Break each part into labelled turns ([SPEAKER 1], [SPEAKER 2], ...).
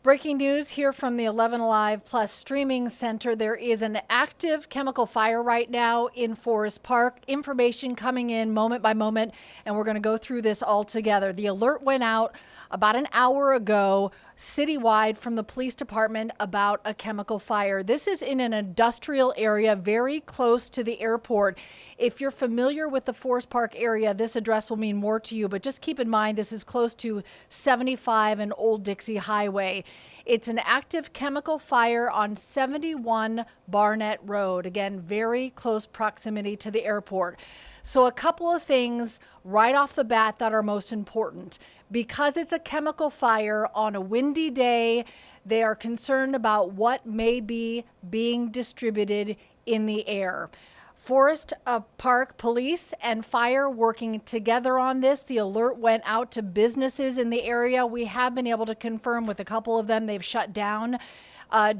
[SPEAKER 1] Breaking news here from the 11 Alive Plus streaming center. There is an active chemical fire right now in Forest Park. Information coming in moment by moment, and we're going to go through this all together. The alert went out about an hour ago citywide from the police department about a chemical fire. This is in an industrial area very close to the airport. If you're familiar with the Forest Park area, this address will mean more to you, but just keep in mind this is close to 75 and Old Dixie Highway. It's an active chemical fire on 71 Barnett Road. Again, very close proximity to the airport. So a couple of things right off the bat that are most important. Because it's a chemical fire on a windy day, they are concerned about what may be being distributed in the air. Forest Park Police and Fire working together on this. The alert went out to businesses in the area. We have been able to confirm with a couple of them they've shut down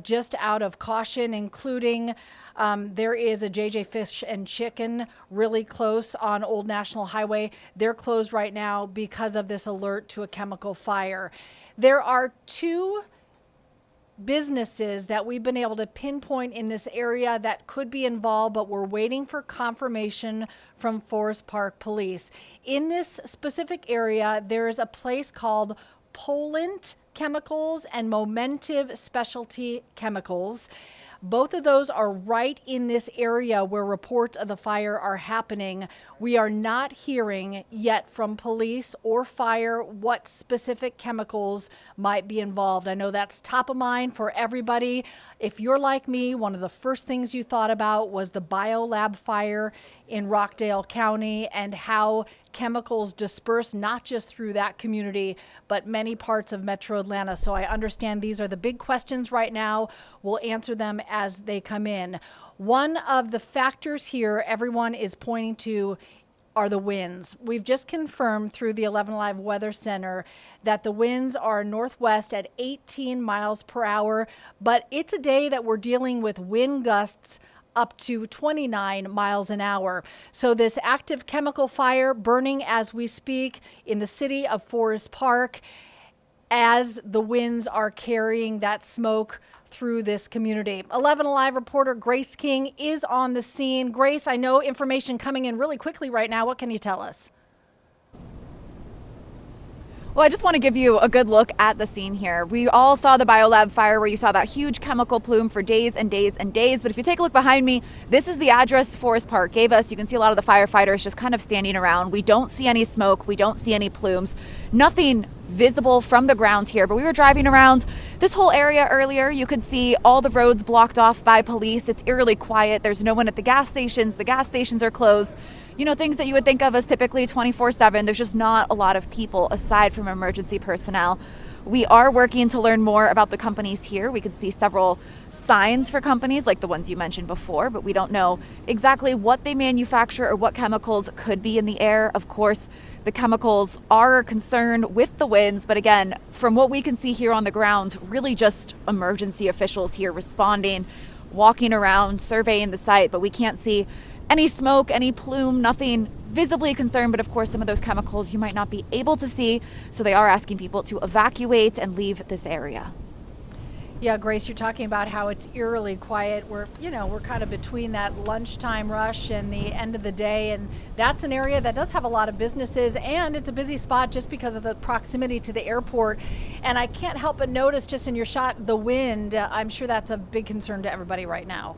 [SPEAKER 1] just out of caution, including there is a JJ Fish and Chicken really close on Old National Highway. They're closed right now because of this alert to a chemical fire. There are two businesses that we've been able to pinpoint in this area that could be involved, but we're waiting for confirmation from Forest Park Police. In this specific area, there's a place called Poland Chemicals and Momentive Specialty Chemicals. Both of those are right in this area where reports of the fire are happening. We are not hearing yet from police or fire what specific chemicals might be involved. I know that's top of mind for everybody. If you're like me, one of the first things you thought about was the biolab fire in Rockdale County and how chemicals disperse not just through that community, but many parts of Metro Atlanta. So I understand these are the big questions right now. We'll answer them as they come in. One of the factors here everyone is pointing to are the winds. We've just confirmed through the 11 Alive Weather Center that the winds are northwest at 18 miles per hour, but it's a day that we're dealing with wind gusts up to 29 miles an hour. So this active chemical fire burning as we speak in the city of Forest Park as the winds are carrying that smoke through this community. 11 Alive reporter Grace King is on the scene. Grace, I know information coming in really quickly right now. What can you tell us?
[SPEAKER 2] Well, I just want to give you a good look at the scene here. We all saw the biolab fire where you saw that huge chemical plume for days and days and days. But if you take a look behind me, this is the address Forest Park gave us. You can see a lot of the firefighters just kind of standing around. We don't see any smoke. We don't see any plumes. Nothing visible from the ground here, but we were driving around this whole area earlier. You could see all the roads blocked off by police. It's eerily quiet. There's no one at the gas stations. The gas stations are closed. You know, things that you would think of as typically 24/7. There's just not a lot of people aside from emergency personnel. We are working to learn more about the companies here. We could see several signs for companies like the ones you mentioned before, but we don't know exactly what they manufacture or what chemicals could be in the air. Of course, the chemicals are concerned with the winds, but again, from what we can see here on the ground, really just emergency officials here responding, walking around, surveying the site, but we can't see any smoke, any plume, nothing visibly concerned, but of course some of those chemicals you might not be able to see, so they are asking people to evacuate and leave this area.
[SPEAKER 1] Yeah, Grace, you're talking about how it's eerily quiet. We're kind of between that lunchtime rush and the end of the day, and that's an area that does have a lot of businesses, and it's a busy spot just because of the proximity to the airport. And I can't help but notice just in your shot, the wind. I'm sure that's a big concern to everybody right now.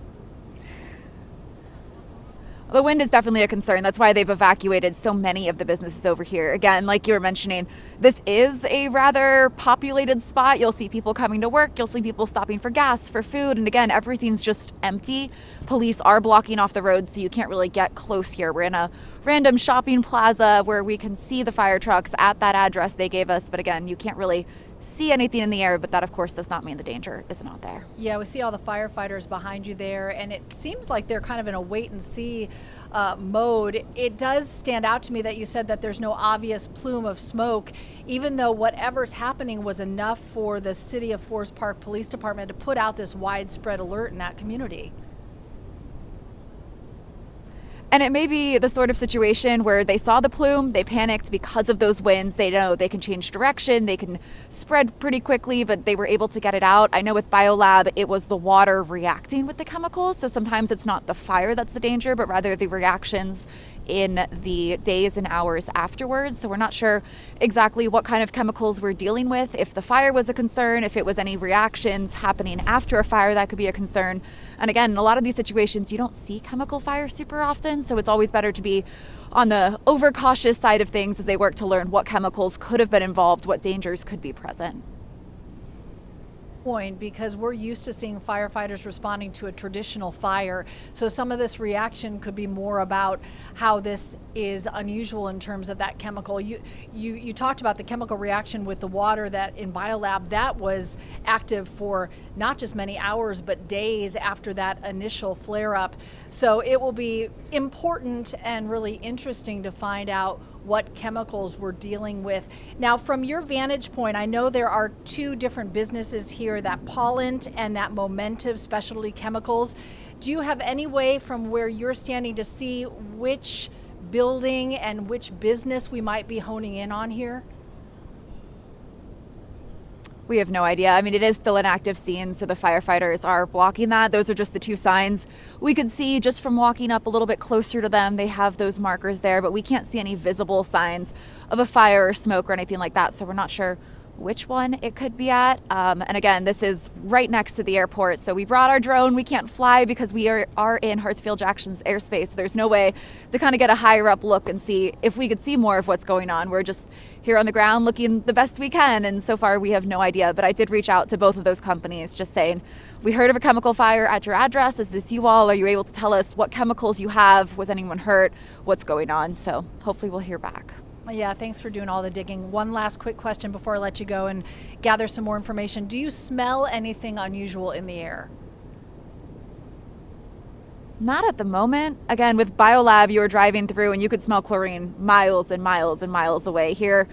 [SPEAKER 2] The wind is definitely a concern. That's why they've evacuated so many of the businesses over here. Again, like you were mentioning, this is a rather populated spot. You'll see people coming to work. You'll see people stopping for gas, for food. And again, everything's just empty. Police are blocking off the roads, so you can't really get close here. We're in a random shopping plaza where we can see the fire trucks at that address they gave us. But again, you can't really see anything in the air, but that of course does not mean the danger is not there.
[SPEAKER 1] Yeah, we see all the firefighters behind you there, and it seems like they're kind of in a wait and see mode. It does stand out to me that you said that there's no obvious plume of smoke, even though whatever's happening was enough for the City of Forest Park Police Department to put out this widespread alert in that community.
[SPEAKER 2] And it may be the sort of situation where they saw the plume, they panicked because of those winds. They know they can change direction, they can spread pretty quickly, but they were able to get it out. I know with BioLab, it was the water reacting with the chemicals. So sometimes it's not the fire that's the danger, but rather the reactions in the days and hours afterwards. So we're not sure exactly what kind of chemicals we're dealing with, if the fire was a concern, if it was any reactions happening after a fire that could be a concern. And again, in a lot of these situations, you don't see chemical fire super often, so it's always better to be on the overcautious side of things as they work to learn what chemicals could have been involved, what dangers could be present.
[SPEAKER 1] Point, because we're used to seeing firefighters responding to a traditional fire. So some of this reaction could be more about how this is unusual in terms of that chemical. You talked about the chemical reaction with the water that in BioLab that was active for not just many hours but days after that initial flare up. So it will be important and really interesting to find out what chemicals we're dealing with. Now, from your vantage point, I know there are two different businesses here, that Pollant and that Momentive Specialty Chemicals. Do you have any way from where you're standing to see which building and which business we might be honing in on here?
[SPEAKER 2] We have no idea. I mean, it is still an active scene, so the firefighters are blocking that. Those are just the two signs we could see just from walking up a little bit closer to them. They have those markers there, but we can't see any visible signs of a fire or smoke or anything like that, so we're not sure which one it could be at. And again, this is right next to the airport, so we brought our drone. We can't fly because we are in Hartsfield-Jackson's airspace. So there's no way to kind of get a higher up look and see if we could see more of what's going on. We're just here on the ground looking the best we can, and so far we have no idea. But I did reach out to both of those companies just saying, we heard of a chemical fire at your address. Is this you all? Are you able to tell us what chemicals you have? Was anyone hurt? What's going on? So hopefully we'll hear back.
[SPEAKER 1] Yeah, thanks for doing all the digging. One last quick question before I let you go and gather some more information. Do you smell anything unusual in the air?
[SPEAKER 2] Not at the moment. Again, with BioLab, you were driving through and you could smell chlorine miles and miles and miles away. Here,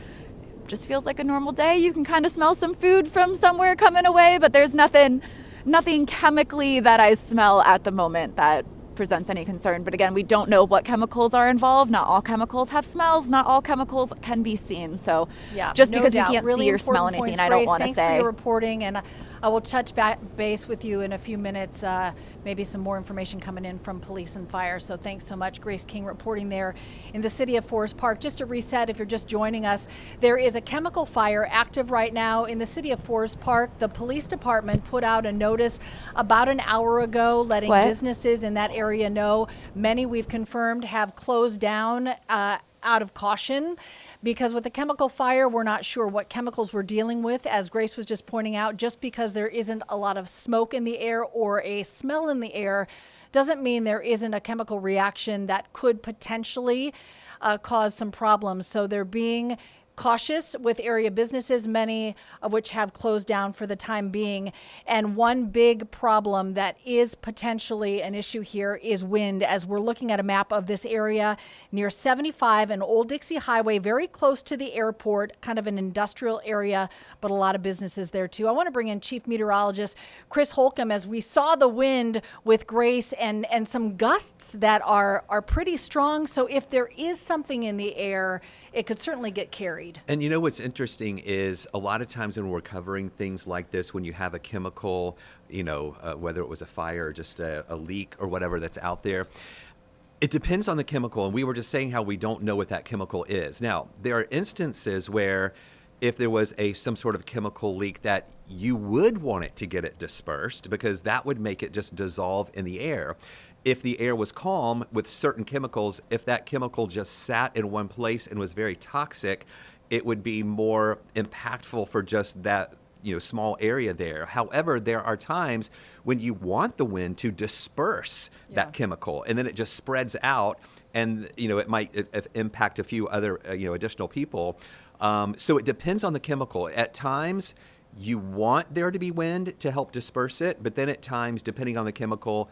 [SPEAKER 2] just feels like a normal day. You can kind of smell some food from somewhere coming away, but there's nothing chemically that I smell at the moment that presents any concern. But again, we don't know what chemicals are involved. Not all chemicals have smells. Not all chemicals can be seen. So
[SPEAKER 1] yeah,
[SPEAKER 2] just
[SPEAKER 1] no
[SPEAKER 2] because
[SPEAKER 1] doubt.
[SPEAKER 2] we can't
[SPEAKER 1] Really
[SPEAKER 2] see or smell anything,
[SPEAKER 1] points,
[SPEAKER 2] I don't
[SPEAKER 1] Grace.
[SPEAKER 2] want to
[SPEAKER 1] Thanks
[SPEAKER 2] say.
[SPEAKER 1] for your reporting, and I will touch base with you in a few minutes. Maybe some more information coming in from police and fire. So thanks so much, Grace King, reporting there in the city of Forest Park. Just to reset, if you're just joining us, there is a chemical fire active right now in the city of Forest Park. The police department put out a notice about an hour ago, letting businesses in that area know. Many, we've confirmed, have closed down out of caution, because with the chemical fire, we're not sure what chemicals we're dealing with. As Grace was just pointing out, just because there isn't a lot of smoke in the air or a smell in the air doesn't mean there isn't a chemical reaction that could potentially cause some problems. So they're being cautious with area businesses, many of which have closed down for the time being. And one big problem that is potentially an issue here is wind, as we're looking at a map of this area near 75 and Old Dixie Highway, very close to the airport, kind of an industrial area, but a lot of businesses there too. I want to bring in Chief Meteorologist Chris Holcomb, as we saw the wind with Grace and some gusts that are pretty strong. So if there is something in the air, it could certainly get carried.
[SPEAKER 3] And you know what's interesting is a lot of times when we're covering things like this, when you have a chemical, whether it was a fire or just a leak or whatever that's out there, it depends on the chemical. And we were just saying how we don't know what that chemical is. Now, there are instances where if there was some sort of chemical leak that you would want it to get it dispersed, because that would make it just dissolve in the air. If the air was calm with certain chemicals, if that chemical just sat in one place and was very toxic, it would be more impactful for just that small area there. However, there are times when you want the wind to disperse that chemical, and then it just spreads out, and it might impact a few other additional people. So it depends on the chemical. At times, you want there to be wind to help disperse it, but then at times, depending on the chemical,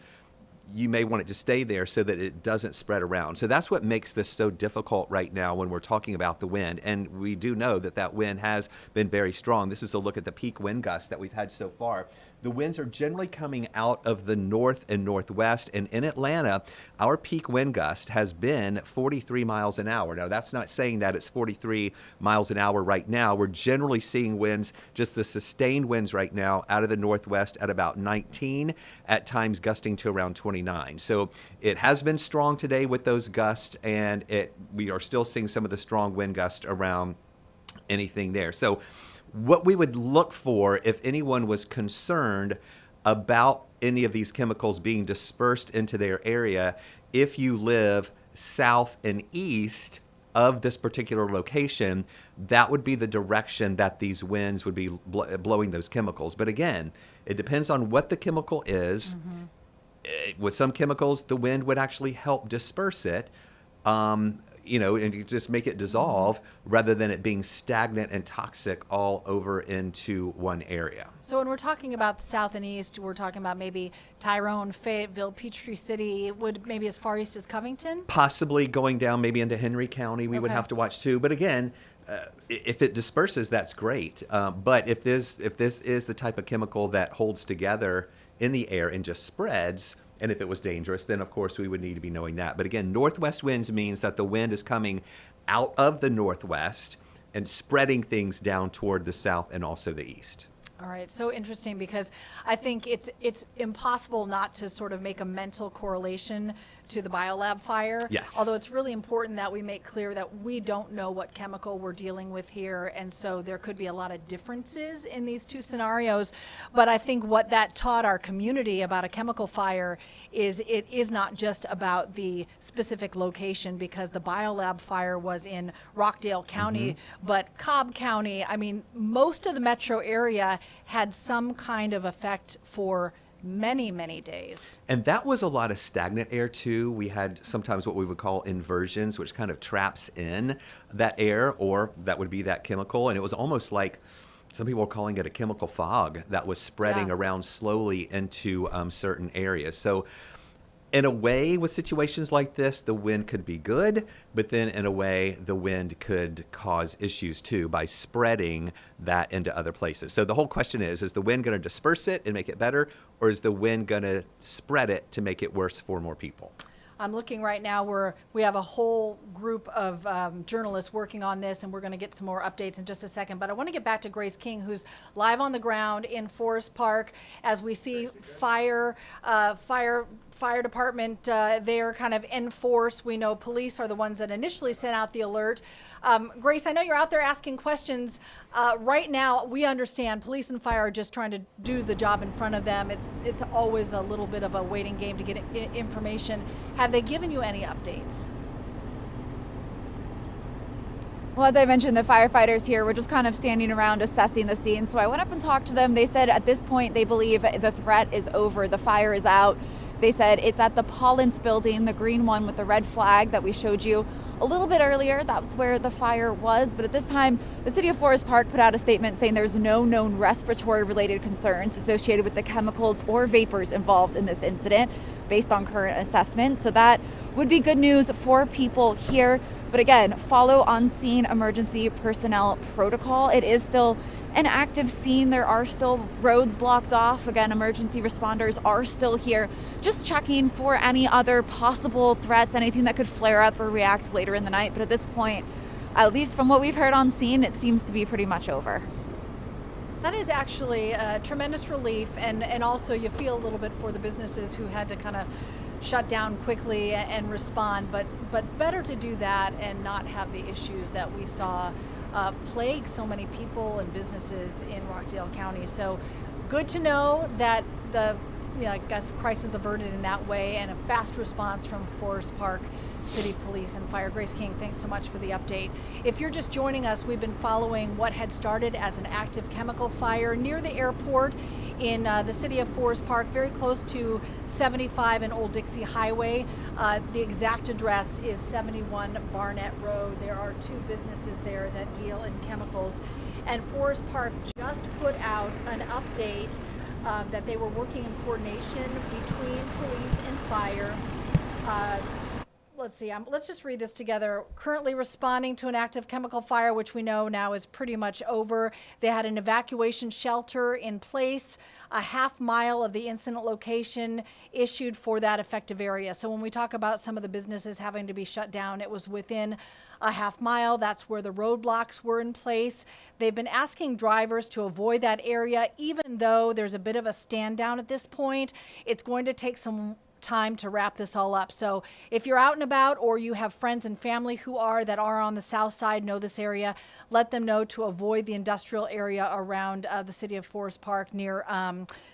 [SPEAKER 3] you may want it to stay there so that it doesn't spread around. So that's what makes this so difficult right now when we're talking about the wind. And we do know that wind has been very strong. This is a look at the peak wind gusts that we've had so far. the winds are generally coming out of the north and northwest. And in Atlanta, our peak wind gust has been 43 miles an hour. Now, that's not saying that it's 43 miles an hour right now. We're generally seeing winds, just the sustained winds right now, out of the northwest at about 19, at times gusting to around 29. So it has been strong today with those gusts, and we are still seeing some of the strong wind gusts around anything there. So what we would look for if anyone was concerned about any of these chemicals being dispersed into their area, if you live south and east of this particular location, that would be the direction that these winds would be blowing those chemicals. But again, it depends on what the chemical is. With some chemicals, the wind would actually help disperse it. And you just make it dissolve rather than it being stagnant and toxic all over into one area.
[SPEAKER 1] So when we're talking about the south and east, we're talking about maybe Tyrone, Fayetteville, Peachtree City, would maybe as far east as Covington?
[SPEAKER 3] Possibly going down maybe into Henry County, we would have to watch too. But again, if it disperses, that's great. But if this is the type of chemical that holds together in the air and just spreads, and if it was dangerous, then of course we would need to be knowing that. But again, northwest winds means that the wind is coming out of the northwest and spreading things down toward the south and also the east.
[SPEAKER 1] All right, so interesting, because I think it's impossible not to sort of make a mental correlation to the biolab fire.
[SPEAKER 3] Yes.
[SPEAKER 1] Although it's really important that we make clear that we don't know what chemical we're dealing with here, and so there could be a lot of differences in these two scenarios. But I think what that taught our community about a chemical fire is it is not just about the specific location, because the biolab fire was in Rockdale County, but Cobb County, I mean, most of the metro area had some kind of effect for many, many days.
[SPEAKER 3] And that was a lot of stagnant air too. We had sometimes what we would call inversions, which kind of traps in that air, or that would be that chemical. And it was almost like, some people are calling it a chemical fog that was spreading around slowly into certain areas. So in a way, with situations like this, the wind could be good, but then in a way, the wind could cause issues too by spreading that into other places. So the whole question is the wind going to disperse it and make it better, or is the wind going to spread it to make it worse for more people?
[SPEAKER 1] I'm looking right now where we have a whole group of journalists working on this, and we're going to get some more updates in just a second. But I want to get back to Grace King, who's live on the ground in Forest Park as we see fire department there kind of in force. We know police are the ones that initially sent out the alert. Grace, I know you're out there asking questions. Right now, we understand police and fire are just trying to do the job in front of them. It's always a little bit of a waiting game to get information. Have they given you any updates?
[SPEAKER 2] Well, as I mentioned, the firefighters here were just kind of standing around assessing the scene. So I went up and talked to them. They said at this point they believe the threat is over. The fire is out. They said it's at the Pollins building, the green one with the red flag that we showed you a little bit earlier. That's where the fire was. But at this time, the city of Forest Park put out a statement saying there's no known respiratory related concerns associated with the chemicals or vapors involved in this incident based on current assessment. So that would be good news for people here. But again, follow on-scene emergency personnel protocol. It is still an active scene. There are still roads blocked off. Again, emergency responders are still here, just checking for any other possible threats, anything that could flare up or react later in the night. But at this point, at least from what we've heard on scene, it seems to be pretty much over.
[SPEAKER 1] That is actually a tremendous relief, and also you feel a little bit for the businesses who had to kind of shut down quickly and respond, but better to do that and not have the issues that we saw plague so many people and businesses in Rockdale County. So good to know that the I guess crisis averted in that way, and a fast response from Forest Park City Police and Fire. Grace King, thanks so much for the update. If you're just joining us, we've been following what had started as an active chemical fire near the airport in the city of Forest Park, very close to 75 and Old Dixie Highway. The exact address is 71 Barnett Road. There are two businesses there that deal in chemicals, and Forest Park just put out an update that they were working in coordination between police and fire. let's see, let's just read this together. Currently responding to an active chemical fire, which we know now is pretty much over. They had an evacuation shelter in place, a half mile of the incident location issued for that effective area. So when we talk about some of the businesses having to be shut down, it was within a half mile. That's where the roadblocks were in place. They've been asking drivers to avoid that area, even though there's a bit of a stand down at this point. It's going to take some time to wrap this all up. So if you're out and about, or you have friends and family who are on the south side, know this area, let them know to avoid the industrial area around the city of Forest Park near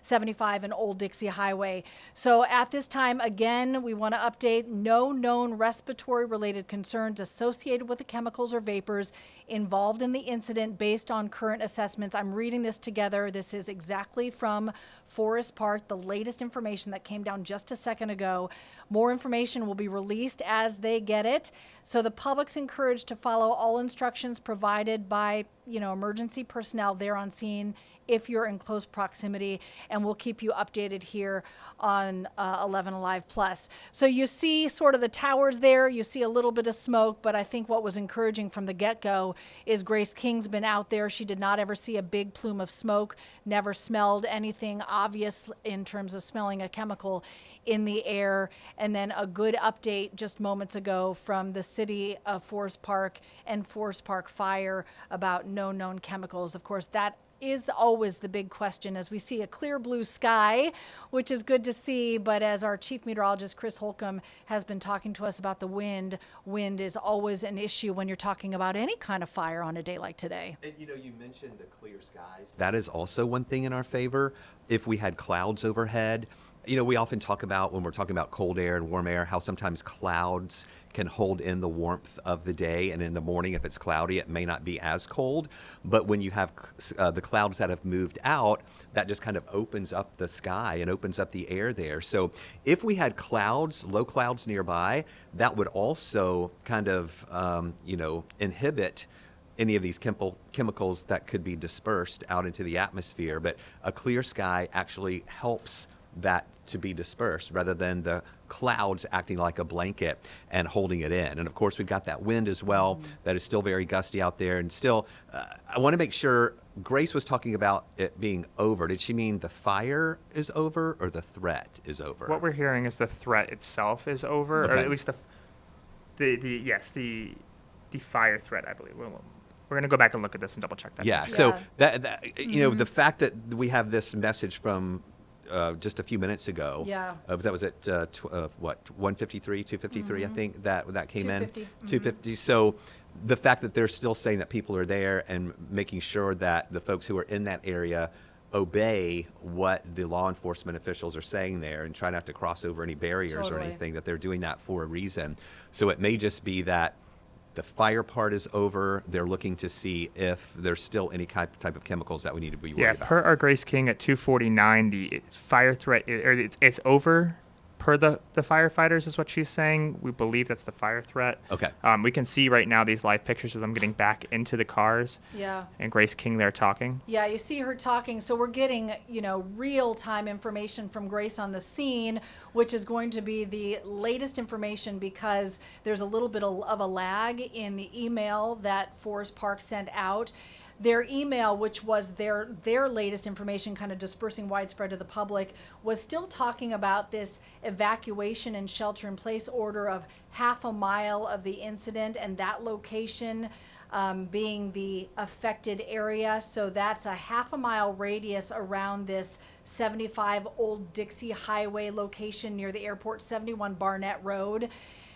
[SPEAKER 1] 75 and Old Dixie Highway. So at this time, again, we want to update: no known respiratory related concerns associated with the chemicals or vapors involved in the incident based on current assessments. I'm reading this together. This is exactly from Forest Park, the latest information that came down just a second ago. More information will be released as they get it. So the public's encouraged to follow all instructions provided by, emergency personnel there on scene if you're in close proximity, and we'll keep you updated here on 11 Alive Plus. So you see sort of the towers there, you see a little bit of smoke, but I think what was encouraging from the get-go is Grace King's been out there. She did not ever see a big plume of smoke, never smelled anything obvious in terms of smelling a chemical in the air. And then a good update just moments ago from the city of Forest Park and Forest Park Fire about no known chemicals. Of course, that is always the big question as we see a clear blue sky, which is good to see. But as our chief meteorologist, Chris Holcomb, has been talking to us about the wind is always an issue when you're talking about any kind of fire on a day like today.
[SPEAKER 3] And you mentioned the clear skies. That is also one thing in our favor. If we had clouds overhead, we often talk about, when we're talking about cold air and warm air, how sometimes clouds can hold in the warmth of the day, and in the morning, if it's cloudy, it may not be as cold. But when you have the clouds that have moved out, that just kind of opens up the sky and opens up the air there. So if we had clouds, low clouds nearby, that would also kind of, inhibit any of these chemicals that could be dispersed out into the atmosphere. But a clear sky actually helps that to be dispersed rather than the clouds acting like a blanket and holding it in. And of course, we've got that wind as well that is still very gusty out there. And still, I want to make sure, Grace was talking about it being over. Did she mean the fire is over or the threat is over?
[SPEAKER 4] What we're hearing is the threat itself is over,
[SPEAKER 3] Okay.
[SPEAKER 4] or at least the fire threat, I believe. We're going to go back and look at this and double check that.
[SPEAKER 3] Yeah. So that the fact that we have this message from just a few minutes ago.
[SPEAKER 1] Yeah.
[SPEAKER 3] That was at 153, 253, I think that came
[SPEAKER 1] 250.
[SPEAKER 3] in. 250. So the fact that they're still saying that people are there and making sure that the folks who are in that area obey what the law enforcement officials are saying there and try not to cross over any barriers or
[SPEAKER 1] Totally.
[SPEAKER 3] anything, that they're doing that for a reason. So it may just be that the fire part is over. They're looking to see if there's still any type of chemicals that we need to be worried about.
[SPEAKER 4] Per our Grace King at 2:49, the fire threat, it's over per the firefighters is what she's saying. We believe that's the fire threat.
[SPEAKER 3] Okay.
[SPEAKER 4] We can see right now these live pictures of them getting back into the cars.
[SPEAKER 1] Yeah.
[SPEAKER 4] And Grace King there talking.
[SPEAKER 1] Yeah, you see her talking. So we're getting, real-time information from Grace on the scene, which is going to be the latest information because there's a little bit of a lag in the email that Forest Park sent out. Their email, which was their latest information, kind of dispersing widespread to the public, was still talking about this evacuation and shelter-in-place order of half a mile of the incident, and that location being the affected area. So that's a half a mile radius around this 75 Old Dixie Highway location near the airport, 71 Barnett Road.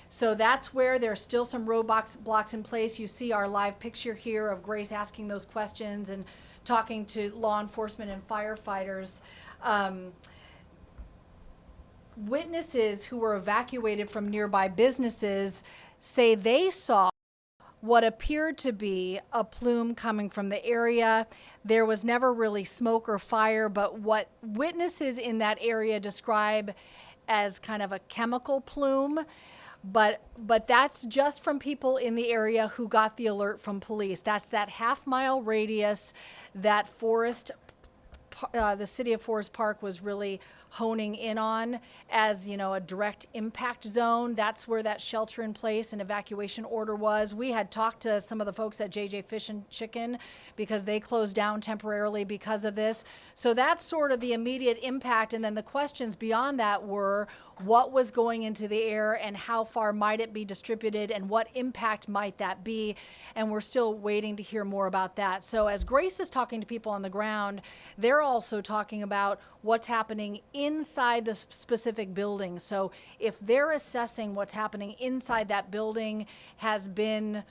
[SPEAKER 1] So that's where there's still some roadblocks in place. You see our live picture here of Grace asking those questions and talking to law enforcement and firefighters. Witnesses who were evacuated from nearby businesses say they saw what appeared to be a plume coming from the area. There was never really smoke or fire, but what witnesses in that area describe as kind of a chemical plume. But that's just from people in the area who got the alert from police. That's that half-mile radius that Forest the city of Forest Park was really honing in on as, a direct impact zone. That's where that shelter in place and evacuation order was. We had talked to some of the folks at JJ Fish and Chicken because they closed down temporarily because of this. So that's sort of the immediate impact. And then the questions beyond that were what was going into the air and how far might it be distributed and what impact might that be. And we're still waiting to hear more about that. So as Grace is talking to people on the ground, they're also talking about what's happening inside the specific building. So if they're assessing what's happening inside that building has been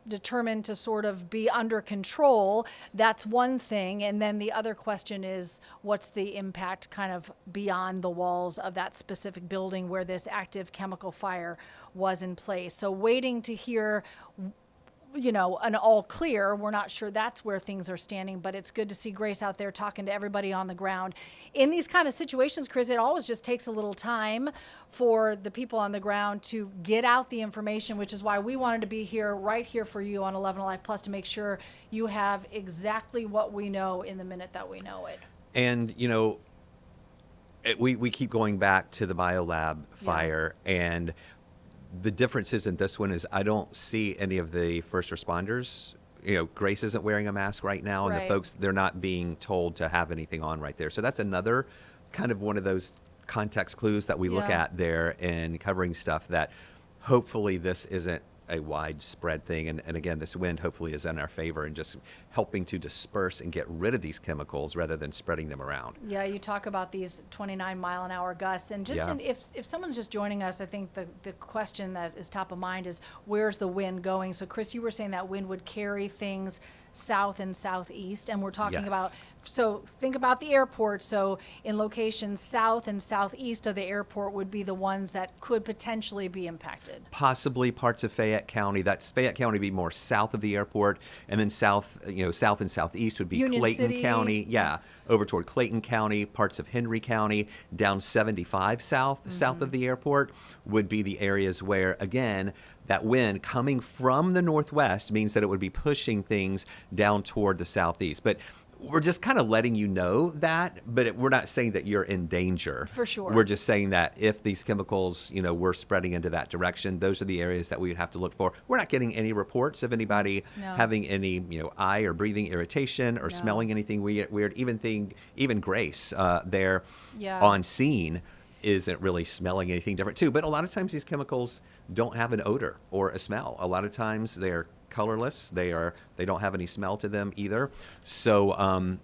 [SPEAKER 1] determined to sort of be under control, that's one thing. And then the other question is, what's the impact kind of beyond the walls of that specific building where this active chemical fire was in place? So waiting to hear an all clear. We're not sure that's where things are standing, but it's good to see Grace out there talking to everybody on the ground. In these kind of situations, Chris, it always just takes a little time for the people on the ground to get out the information, which is why we wanted to be here, right here for you on 11 Alive Plus to make sure you have exactly what we know in the minute that we know it.
[SPEAKER 3] And, we keep going back to the biolab fire, and the difference in this one is I don't see any of the first responders. Grace isn't wearing a mask right now, and
[SPEAKER 1] Right.
[SPEAKER 3] the folks, they're not being told to have anything on right there. So that's another kind of one of those context clues that we look
[SPEAKER 1] Yeah.
[SPEAKER 3] at there in covering stuff that hopefully this isn't a widespread thing. And again, this wind hopefully is in our favor and just helping to disperse and get rid of these chemicals rather than spreading them around.
[SPEAKER 1] Yeah, you talk about these 29-mile-an-hour gusts, and just
[SPEAKER 3] Yeah.
[SPEAKER 1] if someone's just joining us, I think the question that is top of mind is where's the wind going? So, Chris, you were saying that wind would carry things south and southeast, and we're talking
[SPEAKER 3] Yes.
[SPEAKER 1] about. So think about the airport. So in locations south and southeast of the airport would be the ones that could potentially be impacted.
[SPEAKER 3] Possibly parts of Fayette County. That's Fayette County would be more south of the airport, and then south and southeast would be
[SPEAKER 1] Union
[SPEAKER 3] Clayton
[SPEAKER 1] City.
[SPEAKER 3] County. Yeah, over toward Clayton County, parts of Henry County, down 75 south of the airport would be the areas where, again, that wind coming from the northwest means that it would be pushing things down toward the southeast. But we're just kind of letting you know that, but we're not saying that you're in danger.
[SPEAKER 1] For sure.
[SPEAKER 3] We're just saying that if these chemicals, were spreading into that direction, those are the areas that we would have to look for. We're not getting any reports of anybody
[SPEAKER 1] No.
[SPEAKER 3] having any, eye or breathing irritation or
[SPEAKER 1] No.
[SPEAKER 3] smelling anything weird. Even Grace there
[SPEAKER 1] Yeah.
[SPEAKER 3] on scene isn't really smelling anything different too. But a lot of times these chemicals don't have an odor or a smell. A lot of times they're colorless. They don't have any smell to them either. So,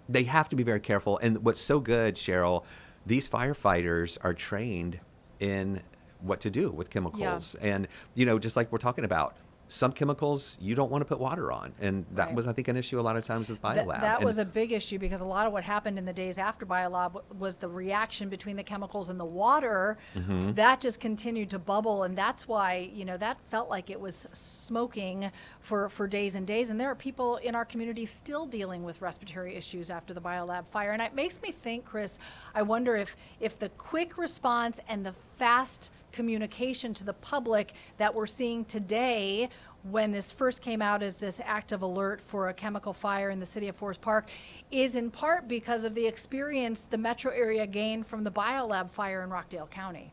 [SPEAKER 3] they have to be very careful. And what's so good, Cheryl, these firefighters are trained in what to do with chemicals. And, just like we're talking about, some chemicals you don't want to put water on. And that
[SPEAKER 1] Right.
[SPEAKER 3] was, I think, an issue a lot of times with BioLab.
[SPEAKER 1] That
[SPEAKER 3] And-
[SPEAKER 1] was a big issue because a lot of what happened in the days after BioLab was the reaction between the chemicals and the water. That just continued to bubble, and that's why, that felt like it was smoking for days and days. And there are people in our community still dealing with respiratory issues after the BioLab fire. And it makes me think, Chris, I wonder if the quick response and the fast communication to the public that we're seeing today when this first came out as this active alert for a chemical fire in the city of Forest Park is in part because of the experience the metro area gained from the BioLab fire in Rockdale County.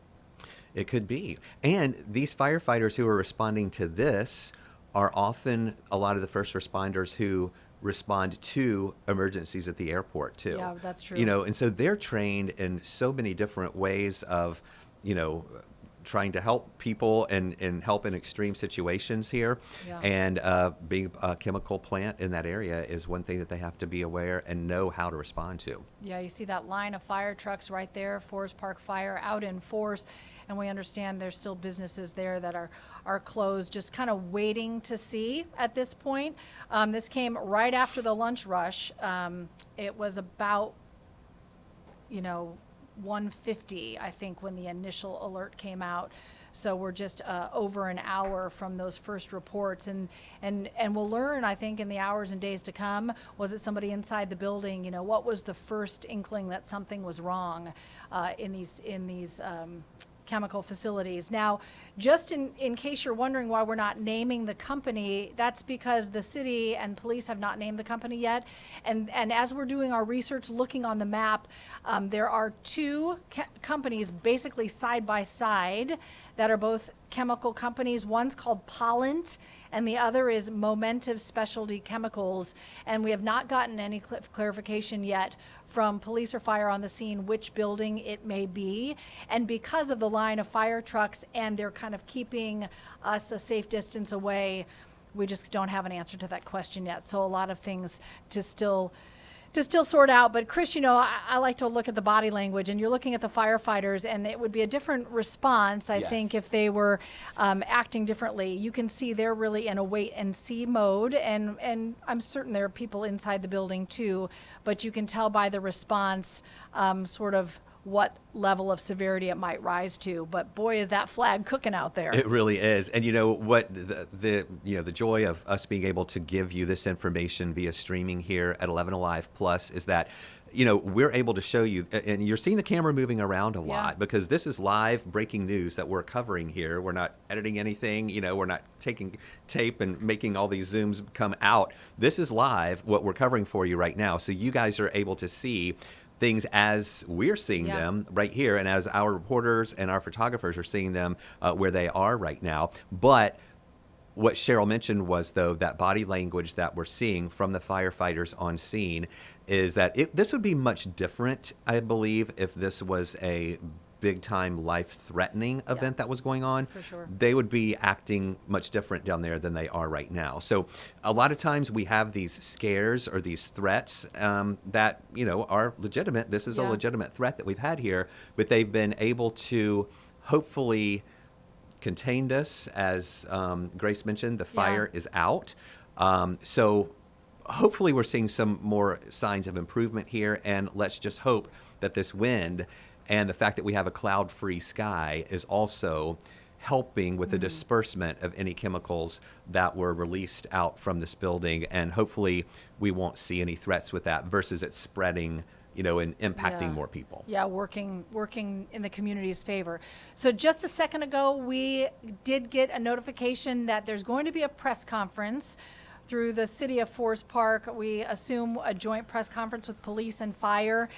[SPEAKER 3] It could be. And these firefighters who are responding to this are often a lot of the first responders who respond to emergencies at the airport too.
[SPEAKER 1] Yeah, that's true.
[SPEAKER 3] And so they're trained in so many different ways of, trying to help people and help in extreme situations here.
[SPEAKER 1] Yeah.
[SPEAKER 3] And being a chemical plant in that area is one thing that they have to be aware and know how to respond to.
[SPEAKER 1] Yeah, you see that line of fire trucks right there, Forest Park Fire out in force, and we understand there's still businesses there that are closed, just kind of waiting to see at this point. This came right after the lunch rush. It was about, 1:50, I think, when the initial alert came out. So we're just over an hour from those first reports, and we'll learn, I think, in the hours and days to come. Was it somebody inside the building? What was the first inkling that something was wrong in these chemical facilities. Now, just in case you're wondering why we're not naming the company, that's because the city and police have not named the company yet. And as we're doing our research, looking on the map, there are two companies basically side by side that are both chemical companies. One's called Pollant, and the other is Momentive Specialty Chemicals. And we have not gotten any clarification yet from police or fire on the scene which building it may be. And because of the line of fire trucks and they're kind of keeping us a safe distance away, we just don't have an answer to that question yet. So a lot of things to still sort out. But Chris, you know, I like to look at the body language, and you're looking at the firefighters, and it would be a different response, I think, if they were acting differently. You can see they're really in a wait and see mode, and I'm certain there are people inside the building too, but you can tell by the response sort of what level of severity it might rise to. But boy, is that flag cooking out there.
[SPEAKER 3] It really is. And you know what, the joy of us being able to give you this information via streaming here at 11 Alive Plus is that, you know, we're able to show you, and you're seeing the camera moving around a lot because this is live breaking news that we're covering here. We're not editing anything, you know, we're not taking tape and making all these Zooms come out. This is live, what we're covering for you right now. So you guys are able to see things as we're seeing them right here, and as our reporters and our photographers are seeing them where they are right now. But what Cheryl mentioned was, though, that body language that we're seeing from the firefighters on scene is that this would be much different, I believe, if this was a big-time life-threatening event that was going on.
[SPEAKER 1] For sure.
[SPEAKER 3] They would be acting much different down there than they are right now. So a lot of times we have these scares or these threats that, you know, are legitimate. This is a legitimate threat that we've had here, but they've been able to hopefully contain this. As Grace mentioned, the fire is out. So hopefully we're seeing some more signs of improvement here, and let's just hope that this wind and the fact that we have a cloud-free sky is also helping with the disbursement of any chemicals that were released out from this building. And hopefully we won't see any threats with that versus it spreading, you know, and impacting more people.
[SPEAKER 1] Yeah, working in the community's favor. So just a second ago, we did get a notification that there's going to be a press conference through the city of Forest Park. We assume a joint press conference with police and fire.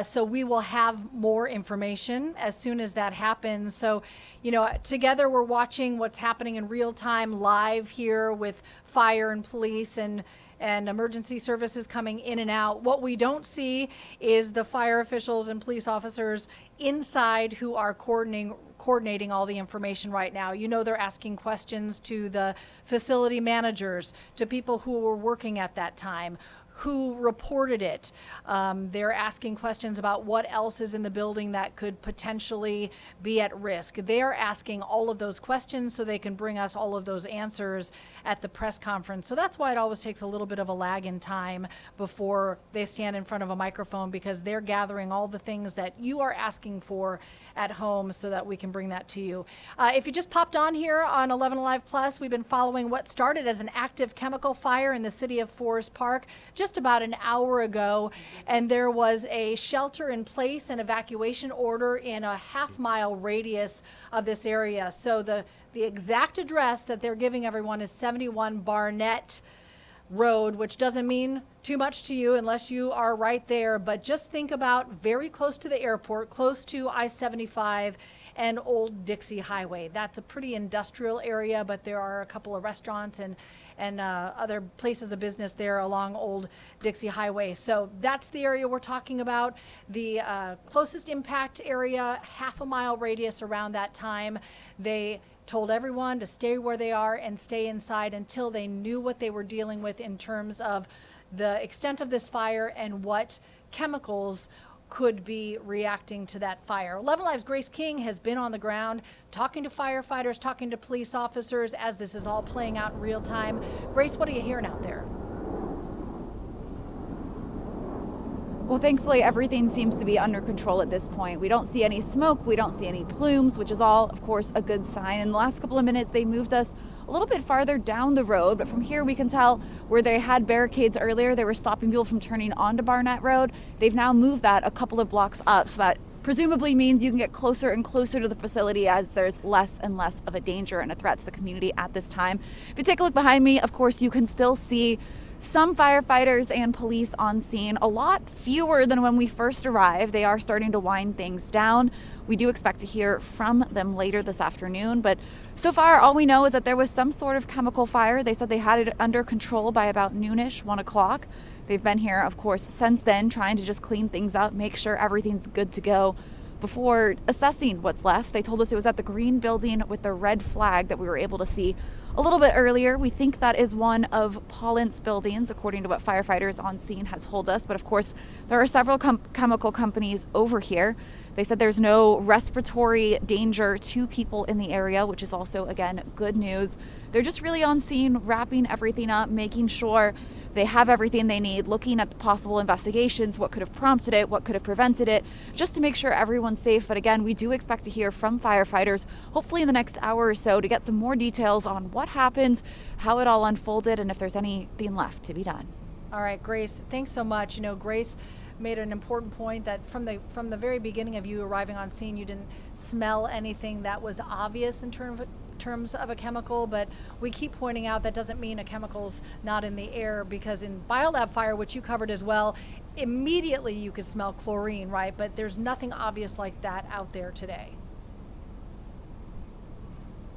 [SPEAKER 1] So we will have more information as soon as that happens. So, you know, together we're watching what's happening in real time live here with fire and police and emergency services coming in and out. What we don't see is the fire officials and police officers inside who are coordinating all the information right now. You know, they're asking questions to the facility managers, to people who were working at that time, who reported it. They're asking questions about what else is in the building that could potentially be at risk. They're asking all of those questions so they can bring us all of those answers at the press conference. So that's why it always takes a little bit of a lag in time before they stand in front of a microphone, because they're gathering all the things that you are asking for at home so that we can bring that to you. If you just popped on here on 11 Alive Plus, we've been following what started as an active chemical fire in the city of Forest Park just about an hour ago, and there was a shelter in place and evacuation order in a half-mile radius of this area. So the exact address that they're giving everyone is 71 Barnett Road, which doesn't mean too much to you unless you are right there, but just think about very close to the airport, close to I-75 and Old Dixie Highway. That's a pretty industrial area, but there are a couple of restaurants and other places of business there along Old Dixie Highway. So that's the area we're talking about. The closest impact area, half a mile radius around that time. They told everyone to stay where they are and stay inside until they knew what they were dealing with in terms of the extent of this fire and what chemicals could be reacting to that fire. 11 Live's Grace King has been on the ground talking to firefighters, talking to police officers as this is all playing out in real time. Grace, what are you hearing out there?
[SPEAKER 2] Well, thankfully, everything seems to be under control at this point. We don't see any smoke, we don't see any plumes, which is all, of course, a good sign. In the last couple of minutes, they moved us a little bit farther down the road, but from here we can tell where they had barricades earlier, they were stopping people from turning onto Barnett Road. They've now moved that a couple of blocks up so that presumably means you can get closer and closer to the facility as there's less and less of a danger and a threat to the community at this time. If you take a look behind me, of course, you can still see some firefighters and police on scene, a lot fewer than when we first arrived. They are starting to wind things down. We do expect to hear from them later this afternoon, but so far all we know is that there was some sort of chemical fire. They said they had it under control by about noonish, 1 o'clock. They've been here, of course, since then, trying to just clean things up, make sure everything's good to go before assessing what's left. They told us it was at the green building with the red flag that we were able to see a little bit earlier. We think that is one of Paulant's buildings, according to what firefighters on scene has told us. But of course, there are several chemical companies over here. They said there's no respiratory danger to people in the area, which is also, again, good news. They're just really on scene, wrapping everything up, making sure they have everything they need, looking at the possible investigations, what could have prompted it, what could have prevented it, just to make sure everyone's safe. But again, we do expect to hear from firefighters, hopefully in the next hour or so, to get some more details on what happened, how it all unfolded, and if there's anything left to be done.
[SPEAKER 1] All right, Grace, thanks so much. Grace made an important point that from the very beginning of you arriving on scene, you didn't smell anything that was obvious in terms of a chemical, but we keep pointing out that doesn't mean a chemical's not in the air, because in biolab fire, which you covered as well, immediately you could smell chlorine, right? But there's nothing obvious like that out there today.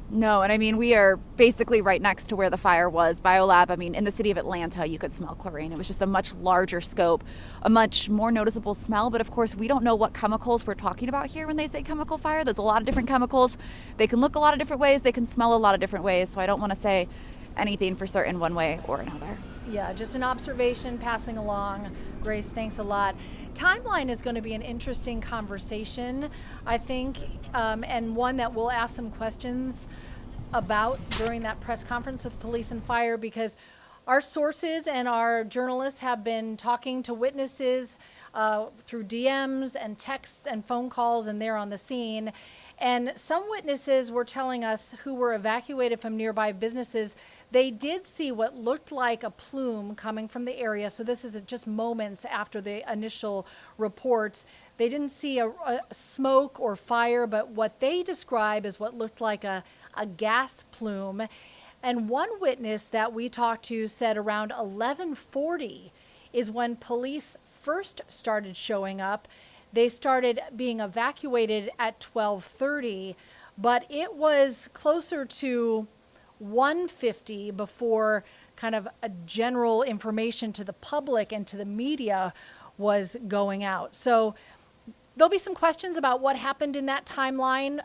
[SPEAKER 2] No, and I mean, we are basically right next to where the fire was. Biolab, I mean, in the city of Atlanta, you could smell chlorine. It was just a much larger scope, a much more noticeable smell. But of course, we don't know what chemicals we're talking about here when they say chemical fire. There's a lot of different chemicals. They can look a lot of different ways. They can smell a lot of different ways. So I don't want to say anything for certain one way or another.
[SPEAKER 1] Yeah, just an observation passing along. Grace, thanks a lot. Timeline is going to be an interesting conversation, I think, and one that we'll ask some questions about during that press conference with police and fire, because our sources and our journalists have been talking to witnesses through DMs and texts and phone calls, and they're on the scene. And some witnesses were telling us, who were evacuated from nearby businesses, they did see what looked like a plume coming from the area. So this is just moments after the initial reports. They didn't see a smoke or fire, but what they describe is what looked like a gas plume. And one witness that we talked to said around 11:40 is when police first started showing up. They started being evacuated at 12:30, but it was closer to 1:50 before kind of a general information to the public and to the media was going out. So there'll be some questions about what happened in that timeline.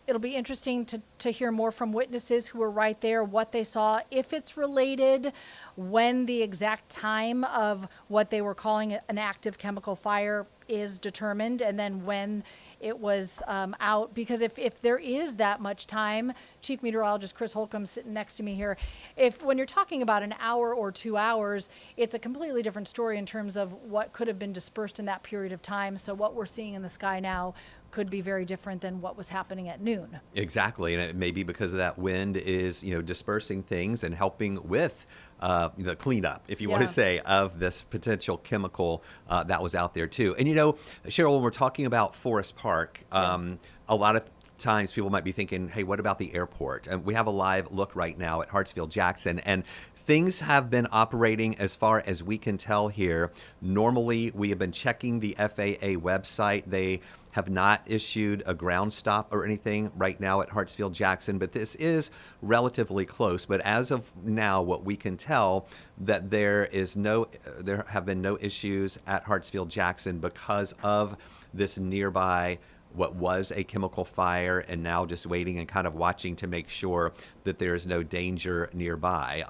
[SPEAKER 1] It'll be interesting to hear more from witnesses who were right there, what they saw, if it's related, when the exact time of what they were calling an active chemical fire is determined, and then when it was out. Because if there is that much time, Chief Meteorologist Chris Holcomb sitting next to me here, when you're talking about an hour or 2 hours, it's a completely different story in terms of what could have been dispersed in that period of time. So what we're seeing in the sky now could be very different than what was happening at noon.
[SPEAKER 3] Exactly, and it may be because of that wind is, dispersing things and helping with the cleanup, if you want to say, of this potential chemical that was out there too. And Cheryl, when we're talking about Forest Park, a lot of times people might be thinking, hey, what about the airport? And we have a live look right now at Hartsfield-Jackson, and things have been operating as far as we can tell here. Normally, we have been checking the FAA website. They have not issued a ground stop or anything right now at Hartsfield-Jackson, but this is relatively close. But as of now, what we can tell, that there have been no issues at Hartsfield-Jackson because of this nearby what was a chemical fire, and now just waiting and kind of watching to make sure that there is no danger nearby.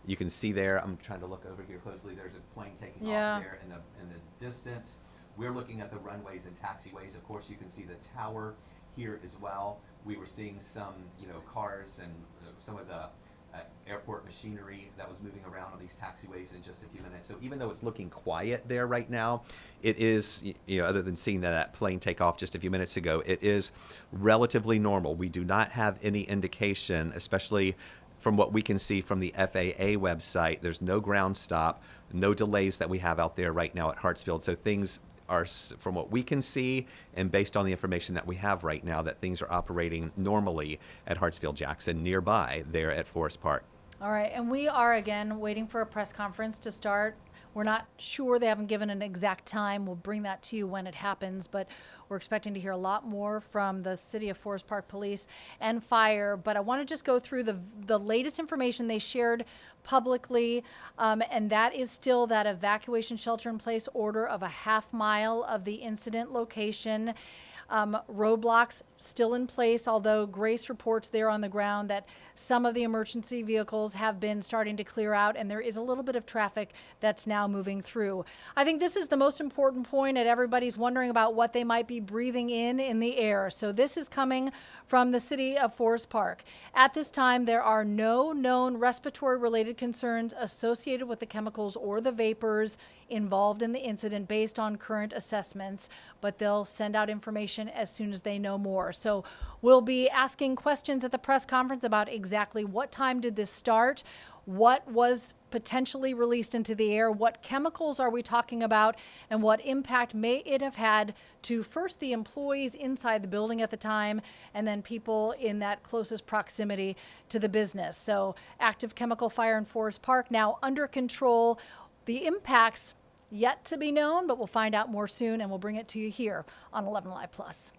[SPEAKER 3] You can see there, I'm trying to look over here closely, there's a plane taking off there in the distance. We're looking at the runways and taxiways. Of course, you can see the tower here as well. We were seeing some, cars and some of the airport machinery that was moving around on these taxiways in just a few minutes. So even though it's looking quiet there right now, it is, other than seeing that plane take off just a few minutes ago, it is relatively normal. We do not have any indication, especially from what we can see from the FAA website. There's no ground stop, no delays that we have out there right now at Hartsfield. So things from what we can see, and based on the information that we have right now, that things are operating normally at Hartsfield-Jackson, nearby there at Forest Park.
[SPEAKER 1] All right, and we are again waiting for a press conference to start. We're not sure, they haven't given an exact time. We'll bring that to you when it happens, but we're expecting to hear a lot more from the City of Forest Park Police and Fire. But I want to just go through the latest information they shared publicly, and that is still that evacuation shelter-in-place order of a half-mile of the incident location. Roadblocks still in place, although Grace reports there on the ground that some of the emergency vehicles have been starting to clear out, and there is a little bit of traffic that's now moving through. I think this is the most important point, and everybody's wondering about what they might be breathing in the air. So this is coming from the City of Forest Park. At this time, there are no known respiratory-related concerns associated with the chemicals or the vapors involved in the incident based on current assessments, but they'll send out information as soon as they know more. So we'll be asking questions at the press conference about exactly what time did this start, what was potentially released into the air, what chemicals are we talking about, and what impact may it have had to first the employees inside the building at the time, and then people in that closest proximity to the business. So active chemical fire in Forest Park now under control. The impacts yet to be known, but we'll find out more soon, and we'll bring it to you here on 11 Live Plus.